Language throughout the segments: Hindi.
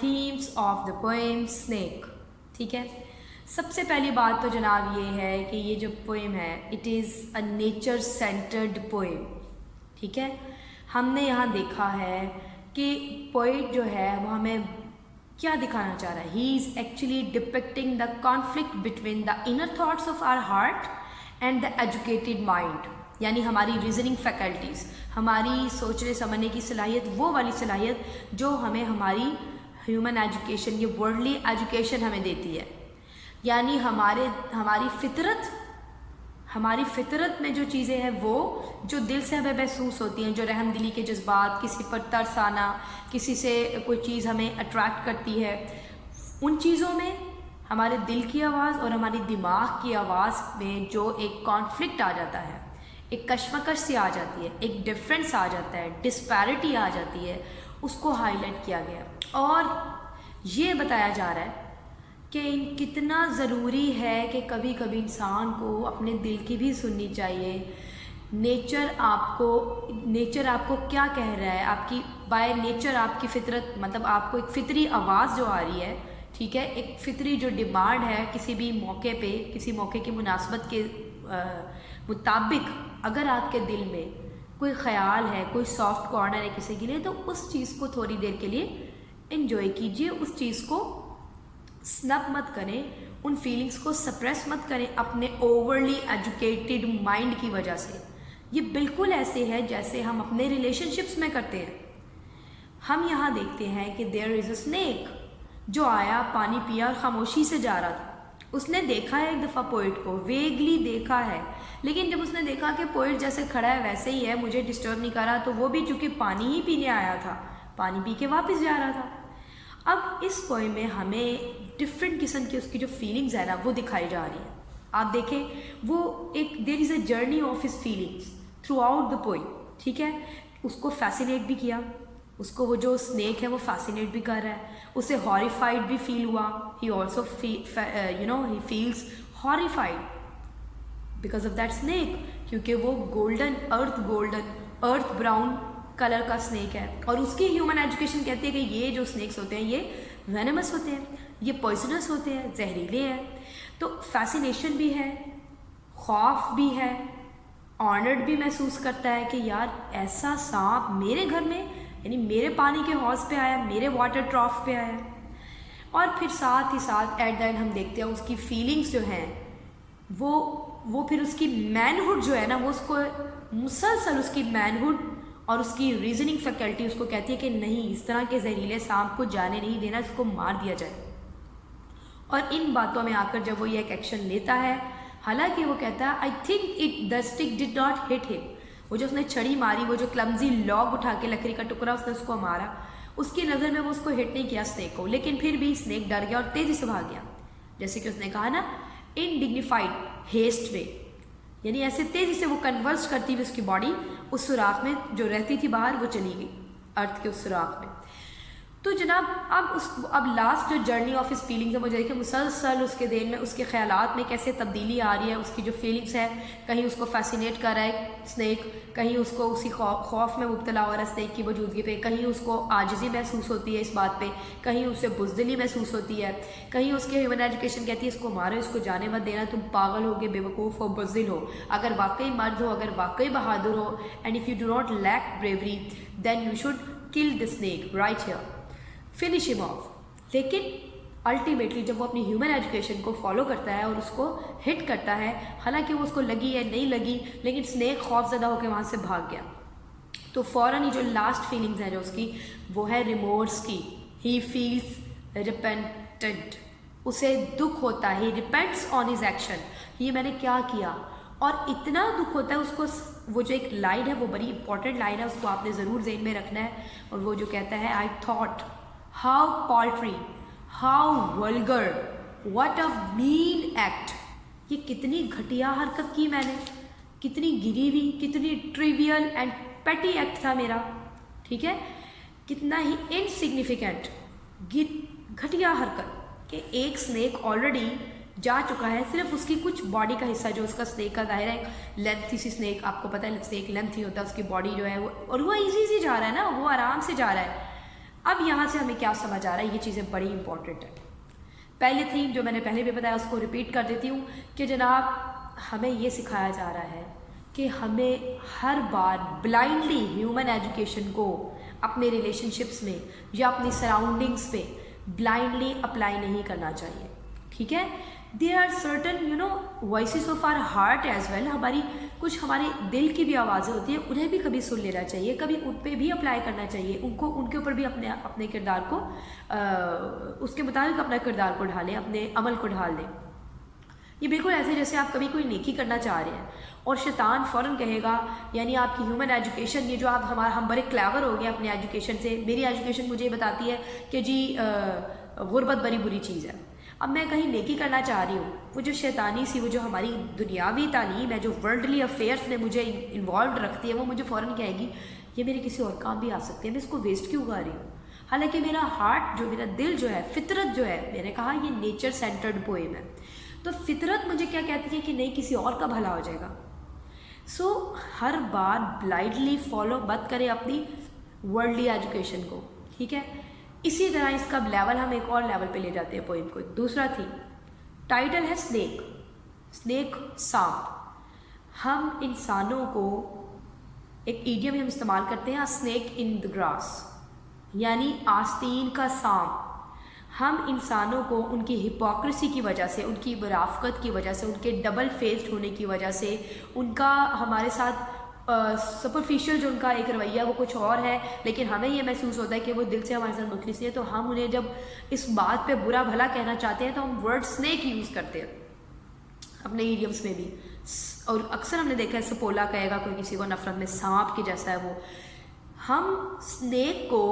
Themes of the poem snake. ठीक है, सबसे पहली बात तो जनाब ये है कि ये जो पोएम है it is a nature centred poem. ठीक है, हमने यहाँ देखा है कि पोइट जो है वो हमें क्या दिखाना चाह रहा है। He is actually depicting the conflict between the inner thoughts of our heart and the educated mind, यानी हमारी रीजनिंग फैकल्टीज़, हमारी सोचने समझने की सलाहियत, वो वाली सलाहियत जो हमें हमारी ह्यूमन एजुकेशन, ये वर्ल्डली एजुकेशन हमें देती है। यानी हमारी फितरत में जो चीज़ें हैं वो जो दिल से हमें महसूस होती हैं, जो रहम दिली के जज्बात, किसी पर तरस आना, किसी से कोई चीज़ हमें अट्रैक्ट करती है, उन चीज़ों में हमारे दिल की आवाज़ और हमारी दिमाग की आवाज़ में जो एक कॉन्फ्लिक्ट आ जाता है, एक कश्मकश सी आ जाती है, एक डिफरेंस आ जाता है, डिस्पैरिटी आ जाती है, उसको हाईलाइट किया गया और ये बताया जा रहा है कि कितना ज़रूरी है कि कभी कभी इंसान को अपने दिल की भी सुननी चाहिए। नेचर आपको क्या कह रहा है, आपकी बाय नेचर आपकी फितरत, मतलब आपको एक फितरी आवाज़ जो आ रही है, ठीक है, एक फितरी जो डिमांड है किसी भी मौके पे, किसी मौके की मुनासबत के मुताबिक अगर आपके दिल में कोई ख़याल है, कोई सॉफ्ट कॉर्नर है किसी के लिए, तो उस चीज़ को थोड़ी देर के लिए एंजॉय कीजिए, उस चीज़ को स्नब मत करें, उन फीलिंग्स को सप्रेस मत करें अपने ओवरली एजुकेटेड माइंड की वजह से। ये बिल्कुल ऐसे है जैसे हम अपने रिलेशनशिप्स में करते हैं। हम यहाँ देखते हैं कि देयर इज़ अ स्नेक जो आया, पानी पिया और खामोशी से जा रहा था। उसने देखा है एक दफ़ा पोइट को, वेगली देखा है, लेकिन जब उसने देखा कि पोइट जैसे खड़ा है वैसे ही है, मुझे डिस्टर्ब नहीं कर रहा, तो वो भी चूँकि पानी ही पीने आया था, पानी पी के वापस जा रहा था। अब इस पोएम में हमें डिफरेंट किस्म की उसकी जो फीलिंग्स है ना वो दिखाई जा रही है। आप देखें वो एक there is a journey of his feelings throughout the poem. ठीक है, उसको फैसिनेट भी किया, उसको वो जो स्नेक है वो फैसिनेट भी कर रहा है, उसे हॉरिफाइड भी फील हुआ। He also he feels horrified because of that snake, क्योंकि वो गोल्डन अर्थ ब्राउन कलर का स्नेक है और उसकी ह्यूमन एजुकेशन कहती है कि ये जो स्नेक्स होते हैं ये वेनमस होते हैं, ये पॉइजनस होते हैं, जहरीले हैं। तो फैसिनेशन भी है, खौफ भी है, ऑनर्ड भी महसूस करता है कि यार ऐसा सांप मेरे घर में, यानी मेरे पानी के हौज पे आया, मेरे वाटर ट्रॉफ पे आया। और फिर साथ ही साथ एट द एंड हम देखते हैं उसकी फीलिंग्स जो हैं वो फिर उसकी मैनहुड जो है ना, वो उसको मुसलसल उसकी मैनहुड और उसकी रीजनिंग फैकल्टी उसको कहती है कि नहीं, इस तरह के जहरीले सांप को जाने नहीं देना, इसको मार दिया जाए। और इन बातों में आकर जब वो ये एक एक्शन लेता है, हालांकि वो कहता है I think the stick did not hit him, वो जो उसने छड़ी मारी, वो जो क्लमजी लॉग उठा के लकड़ी का टुकड़ा उसने उसको मारा, उसकी नज़र में वो उसको हिट नहीं किया स्नेक को, लेकिन फिर भी स्नेक डर गया और तेज़ी से भाग गया। जैसे कि उसने कहा ना, इनडिग्निफाइड हेस्ट वे, यानी ऐसे तेज़ी से वो कन्वर्स करती हुई उसकी बॉडी उस सुराख में जो रहती थी बाहर वो चली गई, अर्थ के उस सुराख में। तो जनाब अब लास्ट जो जर्नी ऑफ हिज फीलिंग्स है, मुझे देखिए मुसलसल उसके देन में, उसके ख्यालात में कैसे तब्दीली आ रही है, उसकी जो फीलिंग्स है, कहीं उसको फैसिनेट कर रहा है स्नेक, कहीं उसको उसी खौफ में मुब्तला हो रहा है स्नेक की मौजूदगी पे, कहीं उसको आजिज़ी महसूस होती है इस बात पे, कहीं उसे बुज़दिली महसूस होती है, कहीं उसके ह्यूमन एजुकेशन कहती है इसको मारो, इसको जाने मत देना, तुम पागल हो गए, बेवकूफ़ हो, बुज़दिल हो। अगर वाकई मर्द हो, अगर वाकई बहादुर हो, and if you do not lack bravery then you should kill the snake right here, finish him off. लेकिन अल्टीमेटली जब वो अपनी ह्यूमन एजुकेशन को फॉलो करता है और उसको हिट करता है, हालांकि वो उसको लगी या नहीं लगी, लेकिन स्नेक खौफज़दा होकर वहाँ से भाग गया। तो फ़ौरन ही जो लास्ट फीलिंग्स है जो उसकी, वो है रिमोर्स की। ही फील्स रिपेंटेंट, उसे दुख होता है, ही रिपेंट्स ऑन हिज एक्शन, ये मैंने क्या किया, और इतना दुख होता है उसको। वो जो एक लाइन है वो बड़ी इंपॉर्टेंट लाइन है, उसको आपने ज़रूर ज़हन में रखना है, और वो जो कहता है I thought how poultry, how vulgar, what a mean act, ये कितनी घटिया हरकत की मैंने, कितनी गिरी हुई, कितनी ट्रिवियल एंड पेटी एक्ट था मेरा। ठीक है, कितना ही इनसिग्निफिकेंट घटिया हरकत कि एक स्नेक ऑलरेडी जा चुका है, सिर्फ उसकी कुछ बॉडी का हिस्सा जो उसका स्नेक का दायरा है, लेंथी सी स्नेक, आपको पता है स्नेक लेंथी होता है, उसकी बॉडी जो है वो, और वो इजी जा रहा है ना, वो आराम से जा रहा है, अब यहाँ से हमें क्या समझ आ रहा है, ये चीज़ें बड़ी इंपॉर्टेंट है। पहले थीम जो मैंने पहले भी बताया उसको रिपीट कर देती हूँ कि जनाब हमें ये सिखाया जा रहा है कि हमें हर बार ब्लाइंडली ह्यूमन एजुकेशन को अपने रिलेशनशिप्स में या अपनी सराउंडिंग्स में ब्लाइंडली अप्लाई नहीं करना चाहिए, ठीक है। There are certain voices of our heart as well, कुछ हमारे दिल की भी आवाज़ें होती हैं, उन्हें भी कभी सुन लेना चाहिए, कभी उन पर भी अप्लाई करना चाहिए, उनके ऊपर भी अपने किरदार को उसके मुताबिक अपना किरदार को ढालें, अपने अमल को ढाल दें। ये बिल्कुल ऐसे जैसे आप कभी कोई नेकी करना चाह रहे हैं और शैतान फ़ौरन कहेगा, यानी आपकी ह्यूमन एजुकेशन, ये जो हम बड़े क्लेवर हो गए अपने एजुकेशन से, मेरी एजुकेशन मुझे ये बताती है कि जी गुर्बत बड़ी बुरी चीज़ है। अब मैं कहीं नेकी करना चाह रही हूँ, वो जो शैतानी सी, वो जो हमारी दुनियावी तालीम है, जो वर्ल्डली अफेयर्स में मुझे इन्वॉल्व रखती है, वो मुझे फ़ौरन कहेगी ये मेरे किसी और काम भी आ सकते हैं, मैं इसको वेस्ट क्यों कर रही हूँ। हालांकि मेरा हार्ट जो, मेरा दिल जो है, फितरत जो है, मैंने कहा ये नेचर सेंटर्ड पोएम है, तो फितरत मुझे क्या कहती है कि नहीं, किसी और का भला हो जाएगा। सो हर बार ब्लाइंडली फॉलो मत करें अपनी वर्ल्डली एजुकेशन को, ठीक है। इसी तरह इसका लेवल हम एक और लेवल पे ले जाते हैं पोएम को। दूसरा थी, टाइटल है स्नेक सांप। हम इंसानों को एक ईडियम हम इस्तेमाल करते हैं, स्नेक इन द ग्रास, यानी आस्तीन का सांप। हम इंसानों को उनकी हिपोक्रेसी की वजह से, उनकी मुनाफकत की वजह से, उनके डबल फेस्ड होने की वजह से, उनका हमारे साथ सुपरफिशियल जो उनका एक रवैया वो कुछ और है, लेकिन हमें ये महसूस होता है कि वो दिल से हमारे साथ मुखलिस है, तो हम उन्हें जब इस बात पे बुरा भला कहना चाहते हैं तो हम वर्ड स्नेक यूज़ करते हैं अपने ईडियम्स में भी। और अक्सर हमने देखा है सपोला कहेगा कोई किसी को नफरत में, सांप के जैसा है वो। हम स्नेक को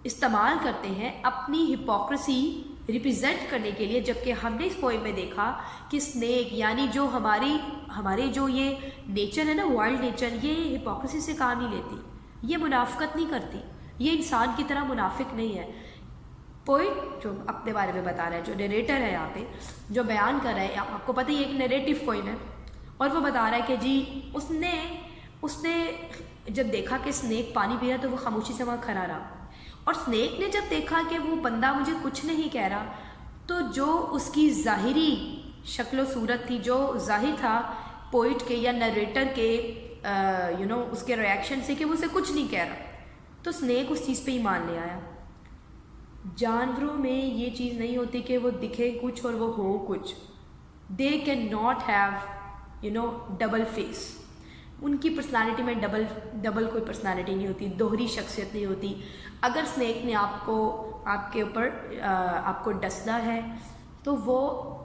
इस्तेमाल करते हैं अपनी हिपोक्रेसी रिप्रेजेंट करने के लिए, जबकि हमने इस पोएम में देखा कि स्नेक यानी जो हमारे जो ये नेचर है ना, वाइल्ड नेचर, ये हिपोक्रेसी से काम नहीं लेती, ये मुनाफकत नहीं करती, ये इंसान की तरह मुनाफिक नहीं है। पोएट जो अपने बारे में बता रहा है, जो नरेटर है यहाँ पे जो बयान कर रहा है, आपको पता ही एक नरेटिव पोएम है, और वो बता रहा है कि जी उसने जब देखा कि स्नेक पानी पी रहा तो वो खामोशी से वहाँ खड़ा रहा, और स्नेक ने जब देखा कि वो बंदा मुझे कुछ नहीं कह रहा, तो जो उसकी ज़ाहिरी शक्ल सूरत थी, जो ज़ाहिर था पोइट के या नरेटर के उसके रिएक्शन से कि वो उसे कुछ नहीं कह रहा, तो स्नेक उस चीज़ पे ही मान ले आया। जानवरों में ये चीज़ नहीं होती कि वो दिखे कुछ और वो हो कुछ। They can not have double face. उनकी पर्सनालिटी में डबल कोई पर्सनालिटी नहीं होती, दोहरी शख्सियत नहीं होती। अगर स्नेक ने आपके ऊपर आपको डसना है तो वो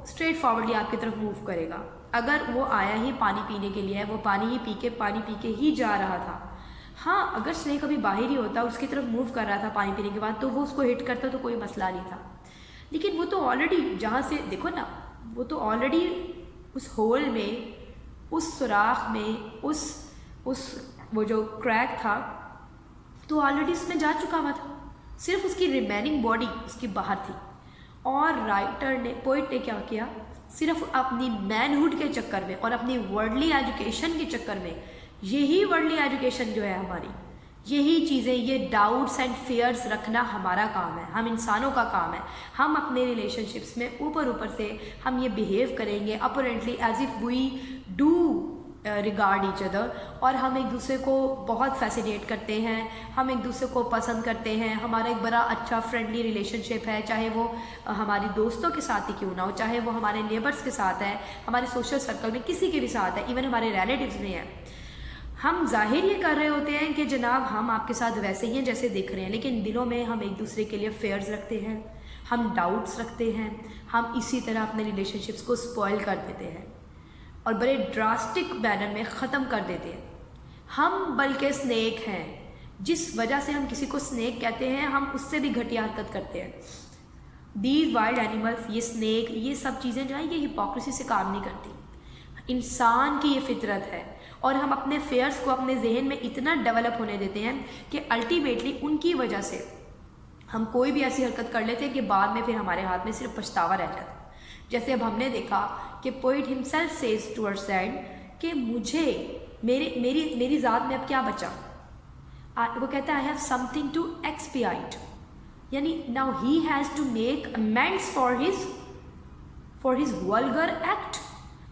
स्ट्रेट फॉरवर्डली आपकी तरफ मूव करेगा। अगर वो आया ही पानी पीने के लिए है, वो पानी पी के ही जा रहा था। हाँ, अगर स्नेक अभी बाहर ही होता, उसकी तरफ मूव कर रहा था पानी पीने के बाद, तो वो उसको हिट करता तो कोई मसला नहीं था। लेकिन वो तो ऑलरेडी, जहाँ से देखो ना, वो तो ऑलरेडी उस होल में, उस सुराख में, वो जो क्रैक था, तो ऑलरेडी उसमें जा चुका हुआ था, सिर्फ उसकी रिमेनिंग बॉडी उसकी बाहर थी। और पोइट ने क्या किया, सिर्फ अपनी मैनहुड के चक्कर में और अपनी वर्ल्डली एजुकेशन के चक्कर में, यही वर्ल्डली एजुकेशन जो है हमारी, यही चीज़ें, ये डाउट्स एंड फियर्स रखना हमारा काम है, हम इंसानों का काम है। हम अपने रिलेशनशिप्स में ऊपर से हम ये बिहेव करेंगे apparently as if we do regard each other, और हम एक दूसरे को बहुत फैसिनेट करते हैं, हम एक दूसरे को पसंद करते हैं, हमारा एक बड़ा अच्छा फ्रेंडली रिलेशनशिप है, चाहे वो हमारे दोस्तों के साथ ही क्यों ना हो, चाहे वो हमारे नेबर्स के साथ है, हमारे सोशल सर्कल में किसी के भी साथ है, इवन हमारे रिलेटिव्स में है। हम जाहिर ये कर रहे होते हैं कि जनाब हम आपके साथ वैसे ही हैं जैसे दिख रहे हैं, लेकिन दिलों में हम एक दूसरे के लिए फेयर्स रखते हैं, हम डाउट्स रखते हैं, हम इसी तरह अपने रिलेशनशिप्स को स्पॉइल कर देते हैं और बड़े ड्रास्टिक मैनर में ख़त्म कर देते हैं। हम बल्कि स्नेक हैं, जिस वजह से हम किसी को स्नेक कहते हैं, हम उससे भी घटिया हरकत करते हैं। दीज वाइल्ड एनिमल्स, ये स्नेक, ये सब चीज़ें जो हैं, ये हिपोक्रेसी से काम नहीं करती। इंसान की ये फितरत है, और हम अपने फेयर्स को अपने जहन में इतना डेवलप होने देते हैं कि अल्टीमेटली उनकी वजह से हम कोई भी ऐसी हरकत कर लेते हैं कि बाद में फिर हमारे हाथ में सिर्फ पछतावा रह जाता है। जैसे अब हमने देखा कि poet himself says towards that कि मुझे मेरी ज़ात में अब क्या बचा। वो कहता है I have something to expiate, यानी now he has to make amends for his vulgar act.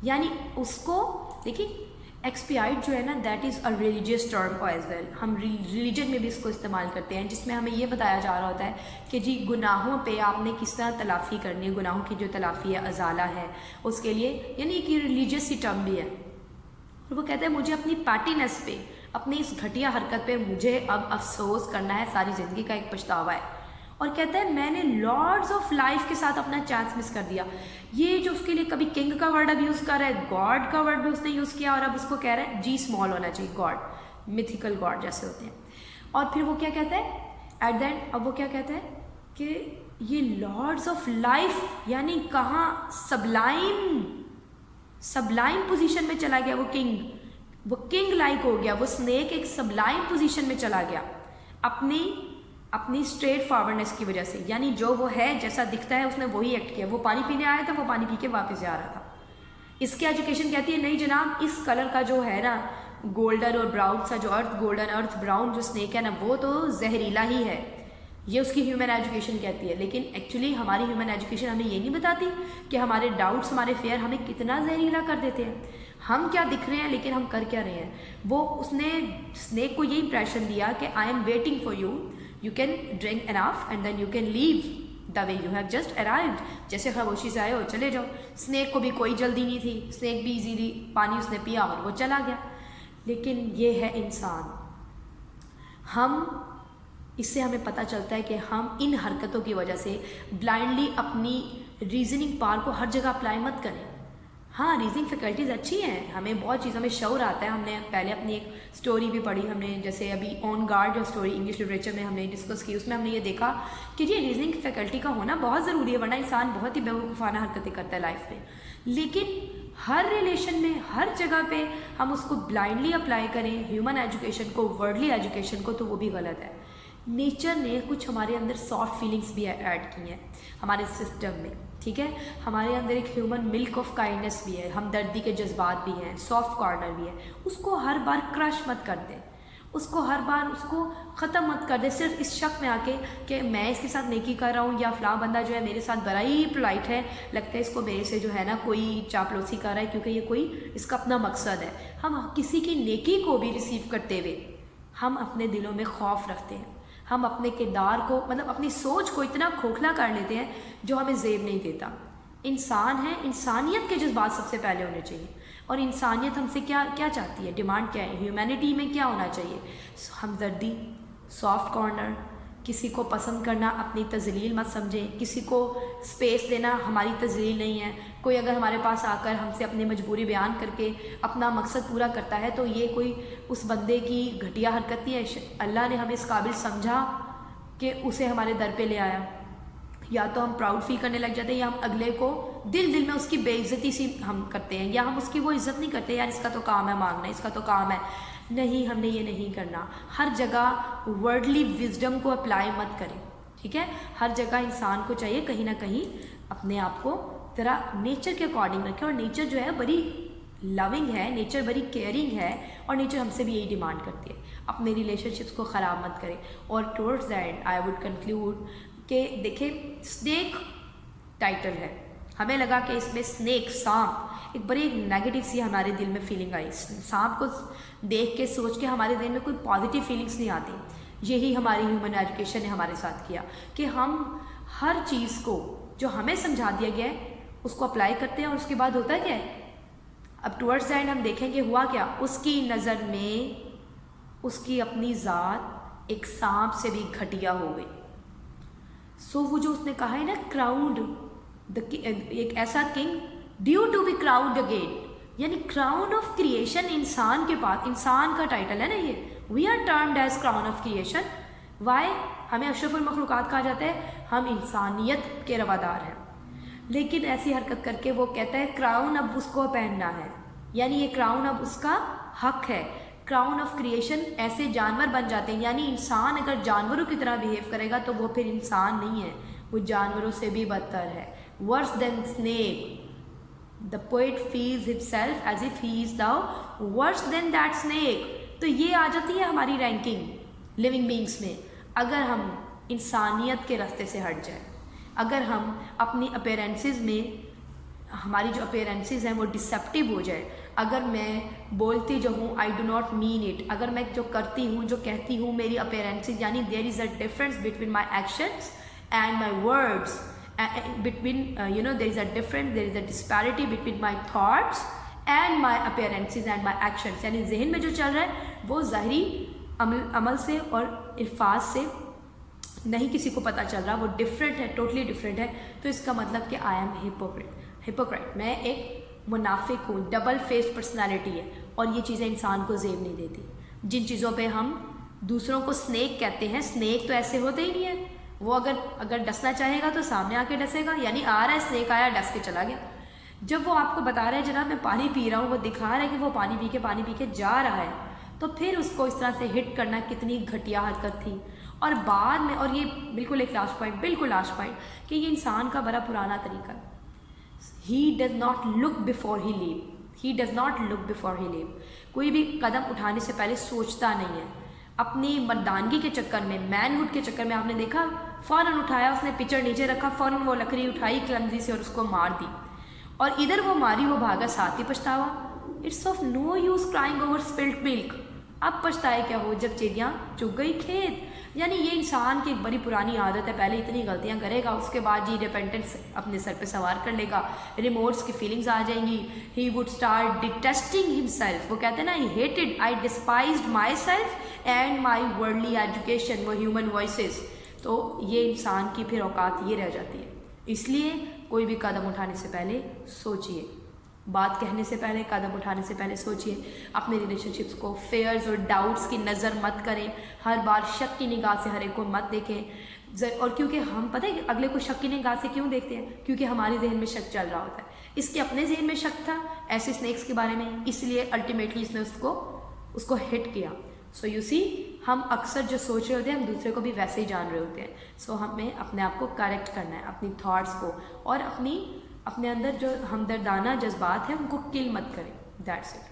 यानी उसको देखिए, एक्सपियाइट जो है ना, that is a religious term as well. हम रिलीजन में भी इसको इस्तेमाल करते हैं, जिसमें हमें ये बताया जा रहा होता है कि जी गुनाहों पे आपने किस तरह तलाफ़ी करनी है, गुनाहों की जो तलाफ़ी है, अजाला है उसके लिए, यानी कि रिलीजियस सी टर्म भी है। और वो कहता है मुझे अपनी पैटीनेस पे, अपनी इस घटिया हरकत पे मुझे अब अफसोस करना है, सारी ज़िंदगी का एक पछतावा है। और कहता है मैंने लॉर्ड्स ऑफ लाइफ के साथ अपना चांस मिस कर दिया। ये जो उसके लिए कभी किंग का वर्ड अब यूज़ कर रहा है, गॉड का वर्ड भी उसने यूज़ किया, और अब उसको कह रहा है जी स्मॉल होना चाहिए, गॉड, मिथिकल गॉड जैसे होते हैं। और फिर वो क्या कहता है एट द एंड, अब वो क्या कहता है कि ये लॉर्ड्स ऑफ लाइफ, यानी कहाँ सबलाइम पोजीशन में चला गया वो किंग लाइक हो गया, वो स्नेक एक सबलाइम पोजीशन में चला गया अपनी स्ट्रेट फॉरवर्डनेस की वजह से। यानी जो वो है, जैसा दिखता है, उसने वही एक्ट किया। वो पानी पीने आया था, वो पानी पी के वापस जा रहा था। इसकी एजुकेशन कहती है नहीं जनाब, इस कलर का जो है ना, गोल्डन और ब्राउन सा, जो अर्थ गोल्डन अर्थ ब्राउन जो स्नेक है ना, वो तो जहरीला ही है। ये उसकी ह्यूमन एजुकेशन कहती है। लेकिन एक्चुअली हमारी ह्यूमन एजुकेशन हमें ये नहीं बताती कि हमारे डाउट्स, हमारे फेयर हमें कितना जहरीला कर देते हैं। हम क्या दिख रहे हैं लेकिन हम कर क्या रहे हैं। वो उसने स्नेक को ये इंप्रेशन दिया कि I am waiting for you, you can drink enough and then you can leave the way you have just arrived. जैसे खामोशी से आए हो चले जाओ। स्नेक को भी कोई जल्दी नहीं थी, स्नेक भी इजीली पानी उसने पिया और वो चला गया। लेकिन ये है इंसान। इससे हमें पता चलता है कि हम इन हरकतों की वजह से ब्लाइंडली अपनी रीजनिंग पावर को हर जगह अप्लाई मत करें। हाँ, रीजनिंग फैकल्टीज़ अच्छी हैं, हमें बहुत चीज़ों में शौर आता है। हमने पहले अपनी एक स्टोरी भी पढ़ी, हमने जैसे अभी ऑन गार्ड जो स्टोरी इंग्लिश लिटरेचर में हमने डिस्कस की, उसमें हमने ये देखा कि ये रीजनिंग फैकल्टी का होना बहुत ज़रूरी है, वरना इंसान बहुत ही बेवकूफ़ाना हरकतें करता है लाइफ में। लेकिन हर रिलेशन में, हर जगह पे हम उसको ब्लाइंडली अप्लाई करें, ह्यूमन एजुकेशन को, वर्ल्डली एजुकेशन को, तो वो भी गलत है। नेचर ने कुछ हमारे अंदर सॉफ्ट फीलिंग्स भी ऐड की हैं हमारे सिस्टम में, ठीक है। हमारे अंदर एक ह्यूमन मिल्क ऑफ काइंडनेस भी है, हमदर्दी के जज्बात भी हैं, सॉफ्ट कॉर्नर भी है। उसको हर बार क्रश मत कर दे, उसको हर बार उसको ख़त्म मत कर दे सिर्फ इस शक में आके कि मैं इसके साथ नेकी कर रहा हूँ, या फ़लाँ बंदा जो है मेरे साथ बड़ा ही पोलाइट है, लगता है इसको मेरे से जो है ना कोई चापलूसी कर रहा है, क्योंकि ये कोई इसका अपना मकसद है। हम किसी की नेकी को भी रिसीव करते हुए हम अपने दिलों में खौफ रखते हैं। हम अपने किरदार को, मतलब अपनी सोच को इतना खोखला कर लेते हैं जो हमें जेब नहीं देता। इंसान है, इंसानियत के जज्बात सबसे पहले होने चाहिए। और इंसानियत हमसे क्या क्या चाहती है, डिमांड क्या है, ह्यूमैनिटी में क्या होना चाहिए? हमदर्दी, सॉफ्ट कॉर्नर, किसी को पसंद करना अपनी तजलील मत समझें, किसी को स्पेस देना हमारी तजलील नहीं है। कोई अगर हमारे पास आकर हमसे अपनी मजबूरी बयान करके अपना मकसद पूरा करता है तो ये कोई उस बंदे की घटिया हरकत नहीं है। अल्लाह ने हमें इस काबिल समझा कि उसे हमारे दर पे ले आया। या तो हम प्राउड फील करने लग जाते हैं, या हम अगले को दिल में उसकी बेइज्जती सी हम करते हैं, या हम उसकी वो इज़्ज़त नहीं करते, यार इसका तो काम है मांगना, इसका तो काम है। नहीं, हमने ये नहीं करना। हर जगह वर्ल्डली विजडम को अप्लाई मत करें, ठीक है। हर जगह इंसान को चाहिए कहीं ना कहीं अपने आप को तरह नेचर के अकॉर्डिंग रखें। और नेचर जो है बड़ी लविंग है, नेचर बड़ी केयरिंग है, और नेचर हमसे भी यही डिमांड करती है, अपने रिलेशनशिप्स को ख़राब मत करें। और towards the and I would conclude कि देखिए, स्नेक टाइटल है, हमें लगा कि इसमें स्नेक, सांप, एक बड़ी नेगेटिव सी हमारे दिल में फीलिंग आई। सांप को देख के, सोच के हमारे दिल में कोई पॉजिटिव फीलिंग्स नहीं आती। यही हमारी ह्यूमन एजुकेशन ने हमारे साथ किया कि हम हर चीज़ को जो हमें समझा दिया गया है उसको अप्लाई करते हैं, और उसके बाद होता है क्या है, अब टुवर्ड्स द एंड हम देखेंगे हुआ क्या। उसकी नज़र में उसकी अपनी ज़ात एक सांप से भी घटिया हो गई। सो वो जो उसने कहा है ना, क्राउड एक ऐसा king due to be crowned again, यानी क्राउन ऑफ क्रिएशन इंसान के पास, इंसान का टाइटल है ना ये, we are termed as crown of creation. Why? हमें अशरफुल मखलूकात कहा जाता है, हम इंसानियत के रवादार हैं। लेकिन ऐसी हरकत करके वो कहता है क्राउन अब उसको पहनना है, यानी ये क्राउन अब उसका हक है। क्राउन ऑफ क्रिएशन, ऐसे जानवर बन जाते हैं, यानी इंसान अगर जानवरों की तरह बिहेव करेगा तो वो फिर इंसान नहीं है, वो जानवरों से भी बदतर है। Worse than snake, the poet feels himself as if he is now worse than that snake. तो ये आ जाती है हमारी रैंकिंग लिविंग बींग्स में, अगर हम इंसानियत के रास्ते से हट जाए, अगर हम अपनी अपीयरेंसेस में, हमारी जो अपीयरेंसेस हैं वो डिसेप्टिव हो जाए, अगर मैं बोलती जो हूँ I do not mean it, अगर मैं जो करती हूँ जो कहती हूँ मेरी अपीयरेंसेस, यानी there is a difference between my actions and my words, between there is a difference, there is a disparity between my thoughts and my appearances and my actions, यानी जहन में जो चल रहा है वो ज़ाहिरी अमल से और अल्फाज से नहीं किसी को पता चल रहा, वो डिफरेंट है, टोटली डिफरेंट है। तो इसका मतलब कि आई एम हिपोक्रेट, मैं एक मुनाफिक हूँ, डबल फेस्ड पर्सनैलिटी है, और ये चीज़ें इंसान को ज़ेब नहीं देती। जिन चीज़ों पे हम दूसरों को स्नेक कहते हैं, स्नेक तो ऐसे होते ही नहीं है, वो अगर डसना चाहेगा तो सामने आके डसेगा, यानी आ रहा है स्नेक, आया डस के चला गया। जब वो आपको बता रहा है जनाब मैं पानी पी रहा हूँ, वो दिखा रहा है कि वो पानी पी के जा रहा है, तो फिर उसको इस तरह से हिट करना कितनी घटिया हरकत थी। और बाद में, और ये बिल्कुल एक लास्ट पॉइंट कि ये इंसान का बड़ा पुराना तरीका है, he does not look before he leave, कोई भी कदम उठाने से पहले सोचता नहीं है। अपनी मर्दानगी के चक्कर में, मैनहुड के चक्कर में, आपने देखा फ़ौरन उठाया उसने, पिक्चर नीचे रखा, फ़ौरन वो लकड़ी उठाई क्लमजी से और उसको मार दी, और इधर वो मारी वो भागा, साथ ही पछतावा। It's of no use crying over spilt milk, अब पछताए क्या हो जब चिड़ियाँ चुग गई खेत। यानी ये इंसान की एक बड़ी पुरानी आदत है, पहले इतनी गलतियाँ करेगा, उसके बाद जी रिपेंटेंस अपने सर पे सवार कर लेगा, रिमोर्स की फीलिंग्स आ जाएंगी, he would start detesting himself. वो कहते हैं ना, I despised myself and my worldly education, वो ह्यूमन वॉइसेस। तो ये इंसान की फिर औकात ये रह जाती है। इसलिए कोई भी कदम उठाने से पहले सोचिए, बात कहने से पहले, कदम उठाने से पहले सोचिए, अपने रिलेशनशिप्स को फेयर्स और डाउट्स की नज़र मत करें, हर बार शक की निगाह से हर एक को मत देखें। और क्योंकि हम पता है कि अगले को शक की निगाह से क्यों देखते हैं, क्योंकि हमारे जहन में शक चल रहा होता है। इसके अपने जहन में शक था ऐसे स्नेक्स के बारे में, इसलिए अल्टीमेटली इसने उसको हिट किया। सो यू सी, हम अक्सर जो सोच रहे होते हैं हम दूसरे को भी वैसे ही जान रहे होते हैं। सो हमें अपने आप को करेक्ट करना है, अपनी थॉट्स को, और अपने अंदर जो हमदर्दाना जज्बात हैं उनको किल मत करें। That's it.